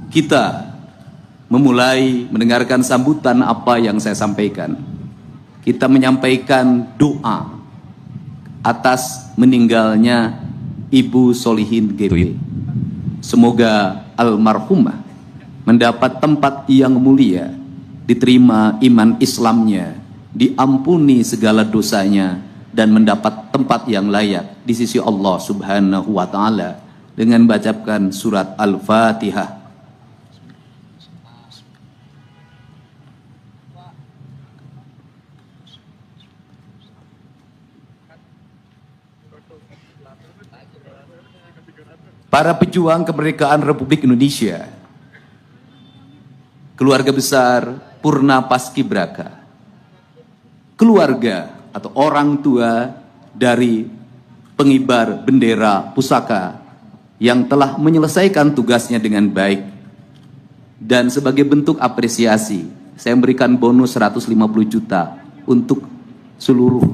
kita memulai mendengarkan sambutan apa yang saya sampaikan, kita menyampaikan doa atas meninggalnya Ibu Solihin GP. Semoga almarhumah mendapat tempat yang mulia, diterima iman Islamnya, diampuni segala dosanya, dan mendapat tempat yang layak di sisi Allah Subhanahu wa Ta'ala dengan bacakan surat Al-Fatihah. Para pejuang kemerdekaan Republik Indonesia, keluarga besar Purna Paskibraka, keluarga atau orang tua dari pengibar bendera pusaka yang telah menyelesaikan tugasnya dengan baik, dan sebagai bentuk apresiasi saya memberikan bonus 150 juta untuk seluruh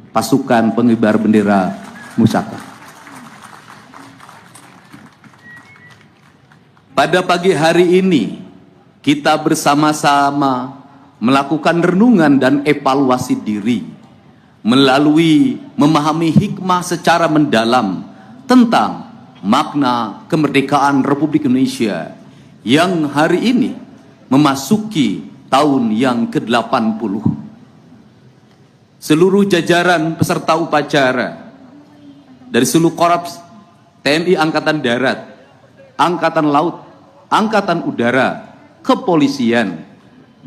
pasukan pengibar bendera pusaka. Pada pagi hari ini kita bersama-sama melakukan renungan dan evaluasi diri melalui memahami hikmah secara mendalam tentang makna kemerdekaan Republik Indonesia yang hari ini memasuki tahun yang ke-80. Seluruh jajaran peserta upacara dari seluruh korps TNI Angkatan Darat, Angkatan Laut, Angkatan Udara, Kepolisian,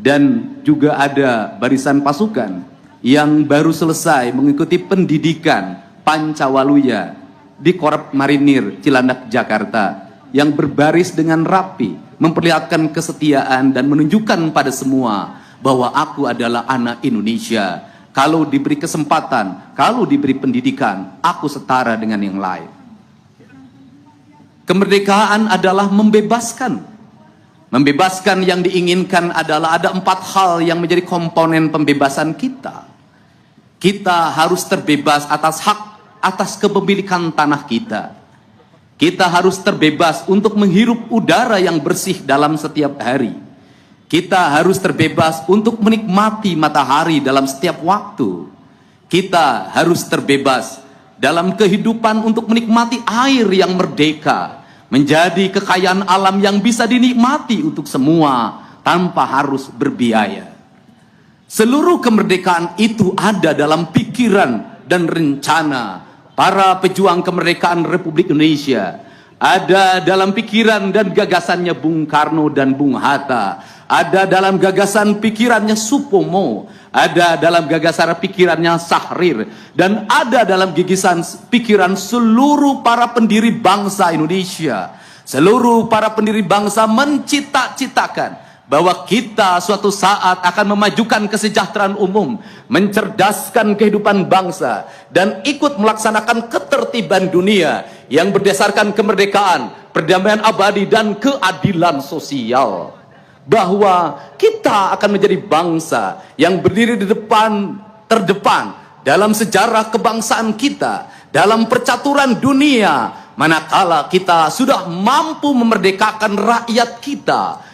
dan juga ada barisan pasukan yang baru selesai mengikuti pendidikan Pancawaluya di Korps Marinir Cilandak, Jakarta, yang berbaris dengan rapi, memperlihatkan kesetiaan dan menunjukkan pada semua bahwa aku adalah anak Indonesia. Kalau diberi kesempatan, kalau diberi pendidikan, aku setara dengan yang lain. Kemerdekaan adalah membebaskan. Membebaskan yang diinginkan adalah ada 4 hal yang menjadi komponen pembebasan kita. Kita harus terbebas atas hak, atas kepemilikan tanah kita. Kita harus terbebas untuk menghirup udara yang bersih dalam setiap hari. Kita harus terbebas untuk menikmati matahari dalam setiap waktu. Kita harus terbebas dalam kehidupan untuk menikmati air yang merdeka, menjadi kekayaan alam yang bisa dinikmati untuk semua tanpa harus berbiaya. Seluruh kemerdekaan itu ada dalam pikiran dan rencana para pejuang kemerdekaan Republik Indonesia. Ada dalam pikiran dan gagasannya Bung Karno dan Bung Hatta. Ada dalam gagasan pikirannya Supomo. Ada dalam gagasan pikirannya Syahrir. Dan ada dalam gigisan pikiran seluruh para pendiri bangsa Indonesia. Seluruh para pendiri bangsa mencita-citakan bahwa kita suatu saat akan memajukan kesejahteraan umum, mencerdaskan kehidupan bangsa, dan ikut melaksanakan ketertiban dunia yang berdasarkan kemerdekaan, perdamaian abadi, dan keadilan sosial. Bahwa kita akan menjadi bangsa yang berdiri di terdepan dalam sejarah kebangsaan kita, dalam percaturan dunia, manakala kita sudah mampu memerdekakan rakyat kita,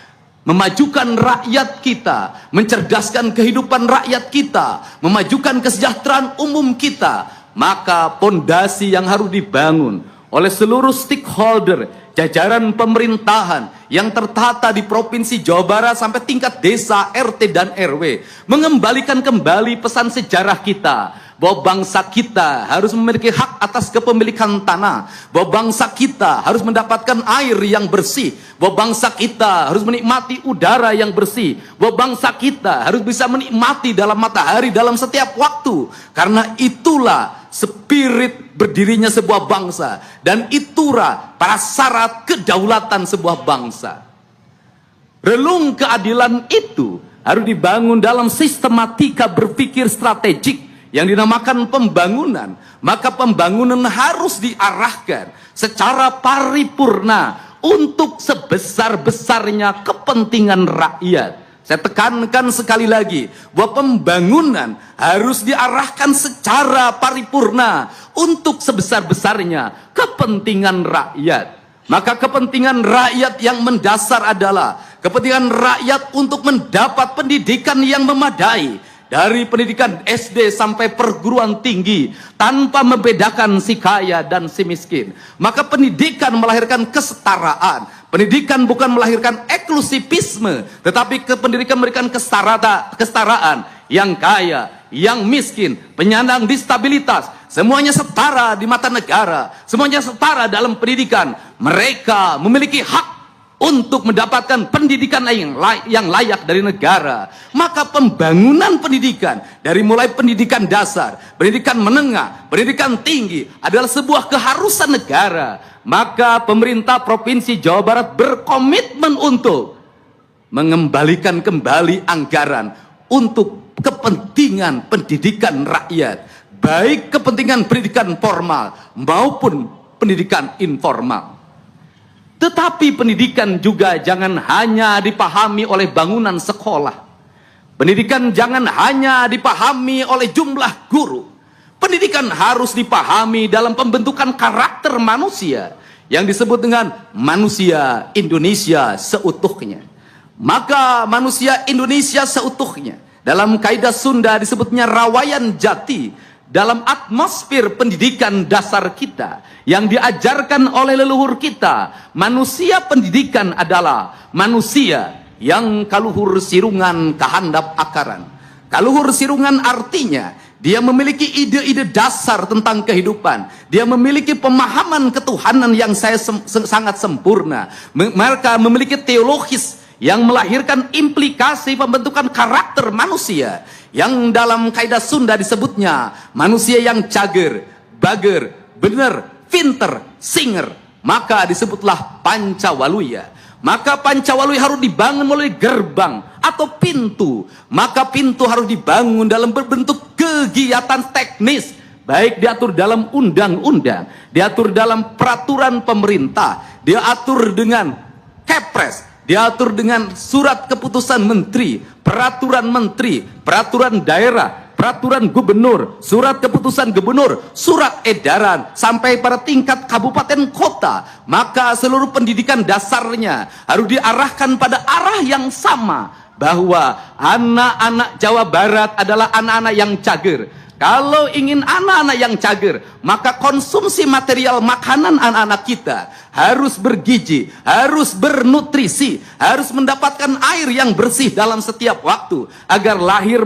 memajukan rakyat kita, mencerdaskan kehidupan rakyat kita, memajukan kesejahteraan umum kita. Maka pondasi yang harus dibangun oleh seluruh stakeholder, jajaran pemerintahan yang tertata di Provinsi Jawa Barat sampai tingkat desa, RT, dan RW, mengembalikan kembali pesan sejarah kita, bahwa bangsa kita harus memiliki hak atas kepemilikan tanah, bahwa bangsa kita harus mendapatkan air yang bersih, bahwa bangsa kita harus menikmati udara yang bersih, bahwa bangsa kita harus bisa menikmati dalam matahari dalam setiap waktu. Karena itulah spirit berdirinya sebuah bangsa, dan itulah prasyarat kedaulatan sebuah bangsa. Relung keadilan itu harus dibangun dalam sistematika berpikir strategik yang dinamakan pembangunan. Maka pembangunan harus diarahkan secara paripurna untuk sebesar-besarnya kepentingan rakyat. Saya tekankan sekali lagi bahwa pembangunan harus diarahkan secara paripurna untuk sebesar-besarnya kepentingan rakyat. Maka kepentingan rakyat yang mendasar adalah kepentingan rakyat untuk mendapat pendidikan yang memadai, dari pendidikan SD sampai perguruan tinggi, tanpa membedakan si kaya dan si miskin. Maka pendidikan melahirkan kesetaraan. Pendidikan bukan melahirkan eksklusivisme, tetapi pendidikan memberikan kesetaraan. Yang kaya, yang miskin, penyandang disabilitas, semuanya setara di mata negara, semuanya setara dalam pendidikan. Mereka memiliki hak untuk mendapatkan pendidikan yang layak dari negara. Maka pembangunan pendidikan, dari mulai pendidikan dasar, pendidikan menengah, pendidikan tinggi, adalah sebuah keharusan negara. Maka pemerintah Provinsi Jawa Barat berkomitmen untuk mengembalikan kembali anggaran untuk kepentingan pendidikan rakyat, baik kepentingan pendidikan formal maupun pendidikan informal. Tetapi pendidikan juga jangan hanya dipahami oleh bangunan sekolah. Pendidikan jangan hanya dipahami oleh jumlah guru. Pendidikan harus dipahami dalam pembentukan karakter manusia yang disebut dengan manusia Indonesia seutuhnya. Maka manusia Indonesia seutuhnya, dalam kaidah Sunda disebutnya rawayan jati, dalam atmosfer pendidikan dasar kita yang diajarkan oleh leluhur kita. Manusia pendidikan adalah manusia yang kaluhur sirungan kahandap akaran. Kaluhur sirungan artinya dia memiliki ide-ide dasar tentang kehidupan. Dia memiliki pemahaman ketuhanan yang sangat sempurna. Mereka memiliki teologis yang melahirkan implikasi pembentukan karakter manusia, yang dalam kaidah Sunda disebutnya manusia yang cager, bager, bener, pinter, singer. Maka disebutlah Pancawaluya. Maka Pancawaluya harus dibangun melalui gerbang atau pintu. Maka pintu harus dibangun dalam berbentuk kegiatan teknis, baik diatur dalam undang-undang, diatur dalam peraturan pemerintah, diatur dengan Kepres, diatur dengan surat keputusan menteri, peraturan daerah, peraturan gubernur, surat keputusan gubernur, surat edaran, sampai pada tingkat kabupaten kota. Maka seluruh pendidikan dasarnya harus diarahkan pada arah yang sama, bahwa anak-anak Jawa Barat adalah anak-anak yang cager. Kalau ingin anak-anak yang cager, maka konsumsi material makanan anak-anak kita harus bergizi, harus bernutrisi, harus mendapatkan air yang bersih dalam setiap waktu, agar lahir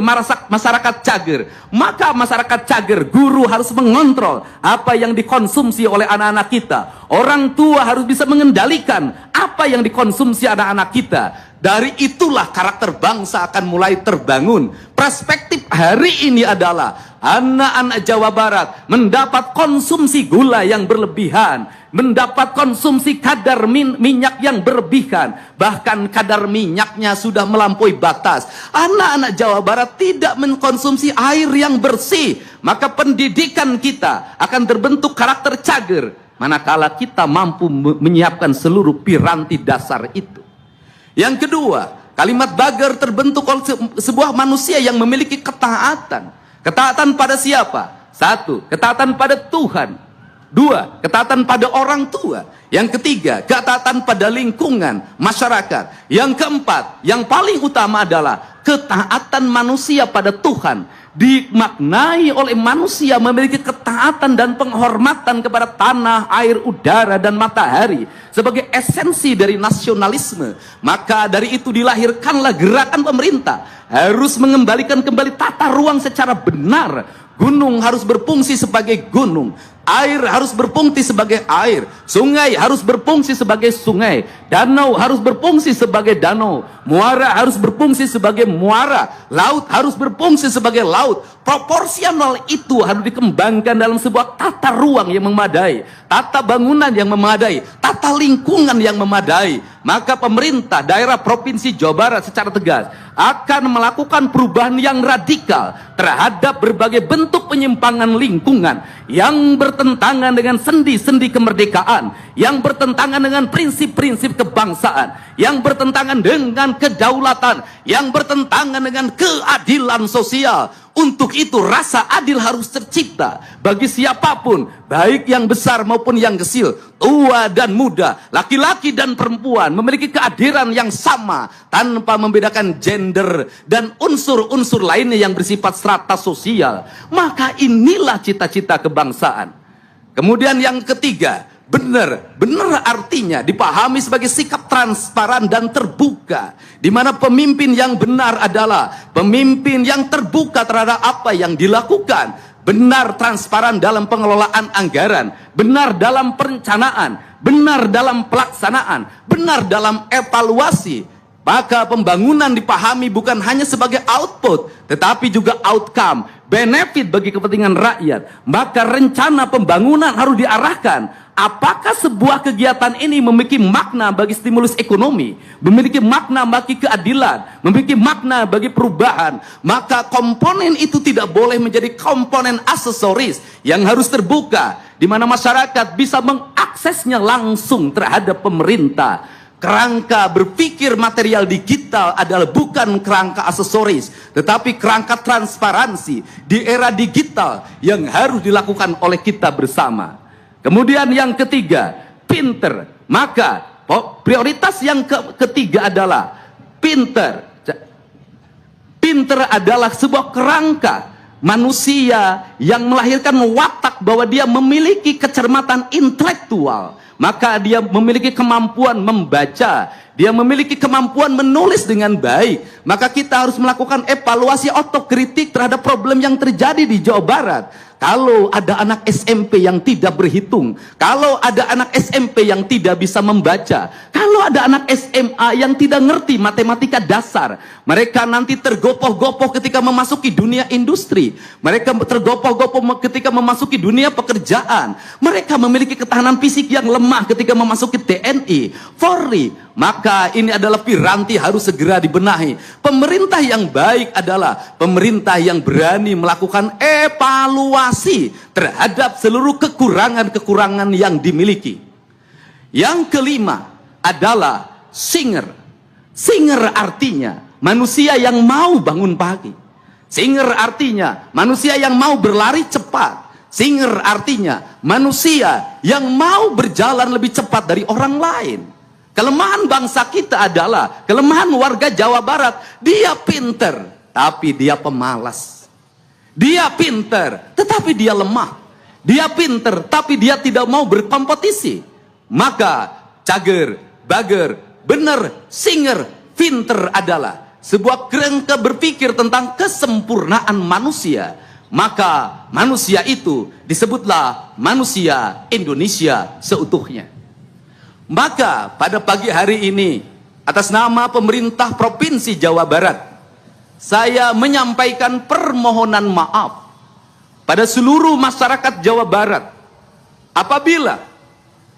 masyarakat cager. Maka masyarakat cager, guru harus mengontrol apa yang dikonsumsi oleh anak-anak kita. Orang tua harus bisa mengendalikan apa yang dikonsumsi anak-anak kita. Dari itulah karakter bangsa akan mulai terbangun. Perspektif hari ini adalah anak-anak Jawa Barat mendapat konsumsi gula yang berlebihan, mendapat konsumsi kadar minyak yang berlebihan, bahkan kadar minyaknya sudah melampaui batas. Anak-anak Jawa Barat tidak mengkonsumsi air yang bersih. Maka pendidikan kita akan terbentuk karakter cager, manakala kita mampu menyiapkan seluruh piranti dasar itu. Yang kedua, kalimat bager terbentuk oleh sebuah manusia yang memiliki ketaatan. Ketaatan pada siapa? Satu, ketaatan pada Tuhan. Dua, ketaatan pada orang tua. Yang ketiga, ketaatan pada lingkungan, masyarakat. Yang keempat, yang paling utama adalah ketaatan manusia pada Tuhan. Dimaknai oleh manusia memiliki ketaatan dan penghormatan kepada tanah, air, udara, dan matahari sebagai esensi dari nasionalisme. Maka dari itu dilahirkanlah gerakan pemerintah harus mengembalikan kembali tata ruang secara benar. Gunung harus berfungsi sebagai gunung, air harus berfungsi sebagai air, sungai harus berfungsi sebagai sungai, danau harus berfungsi sebagai danau, muara harus berfungsi sebagai muara, laut harus berfungsi sebagai laut. Proporsional itu harus dikembangkan dalam sebuah tata ruang yang memadai, tata bangunan yang memadai, tata lingkungan yang memadai. Maka pemerintah daerah Provinsi Jawa Barat secara tegas akan melakukan perubahan yang radikal terhadap berbagai bentuk penyimpangan lingkungan yang bertentangan dengan sendi-sendi kemerdekaan, yang bertentangan dengan prinsip-prinsip kebangsaan, yang bertentangan dengan kedaulatan, yang bertentangan dengan keadilan sosial. Untuk itu rasa adil harus tercipta bagi siapapun, baik yang besar maupun yang kecil, tua dan muda, laki-laki dan perempuan, memiliki keadilan yang sama tanpa membedakan gender dan unsur-unsur lainnya yang bersifat strata sosial. Maka inilah cita-cita kebangsaan. Kemudian yang ketiga, benar artinya dipahami sebagai sikap transparan dan terbuka, di mana pemimpin yang benar adalah pemimpin yang terbuka terhadap apa yang dilakukan, benar transparan dalam pengelolaan anggaran, benar dalam perencanaan, benar dalam pelaksanaan, benar dalam evaluasi. Maka pembangunan dipahami bukan hanya sebagai output, tetapi juga outcome, benefit bagi kepentingan rakyat. Maka rencana pembangunan harus diarahkan. Apakah sebuah kegiatan ini memiliki makna bagi stimulus ekonomi, memiliki makna bagi keadilan, memiliki makna bagi perubahan, maka komponen itu tidak boleh menjadi komponen aksesoris yang harus terbuka, di mana masyarakat bisa mengaksesnya langsung terhadap pemerintah. Kerangka berpikir material digital adalah bukan kerangka aksesoris, tetapi kerangka transparansi di era digital yang harus dilakukan oleh kita bersama. Kemudian yang ketiga, pinter. Maka prioritas yang ketiga adalah pinter. Pinter adalah sebuah kerangka manusia yang melahirkan watak bahwa dia memiliki kecermatan intelektual. Maka dia memiliki kemampuan membaca, dia memiliki kemampuan menulis dengan baik. Maka kita harus melakukan evaluasi otokritik terhadap problem yang terjadi di Jawa Barat. Kalau ada anak SMP yang tidak berhitung, kalau ada anak SMP yang tidak bisa membaca, kalau ada anak SMA yang tidak ngerti matematika dasar, mereka nanti tergopoh-gopoh ketika memasuki dunia industri, mereka tergopoh-gopoh ketika memasuki dunia pekerjaan, mereka memiliki ketahanan fisik yang lemah ketika memasuki TNI, Polri. Maka ini adalah piranti harus segera dibenahi. Pemerintah yang baik adalah pemerintah yang berani melakukan evaluasi terhadap seluruh kekurangan-kekurangan yang dimiliki. Yang kelima adalah singer. Singer artinya manusia yang mau bangun pagi. Singer artinya manusia yang mau berlari cepat. Singer artinya manusia yang mau berjalan lebih cepat dari orang lain. Kelemahan bangsa kita adalah, kelemahan warga Jawa Barat, dia pinter, tapi dia pemalas. Dia pinter, tetapi dia lemah. Dia pinter, tapi dia tidak mau berkompetisi. Maka, cager, bager, bener, singer, pinter adalah sebuah kerangka berpikir tentang kesempurnaan manusia. Maka, manusia itu disebutlah manusia Indonesia seutuhnya. Maka pada pagi hari ini, atas nama pemerintah Provinsi Jawa Barat, saya menyampaikan permohonan maaf pada seluruh masyarakat Jawa Barat. Apabila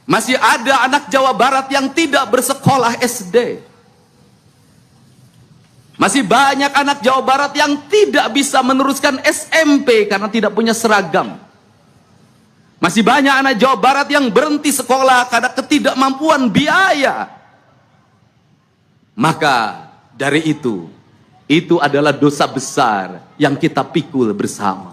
masih ada anak Jawa Barat yang tidak bersekolah SD, masih banyak anak Jawa Barat yang tidak bisa meneruskan SMP karena tidak punya seragam. Masih banyak anak Jawa Barat yang berhenti sekolah karena ketidakmampuan biaya. Maka dari itu adalah dosa besar yang kita pikul bersama.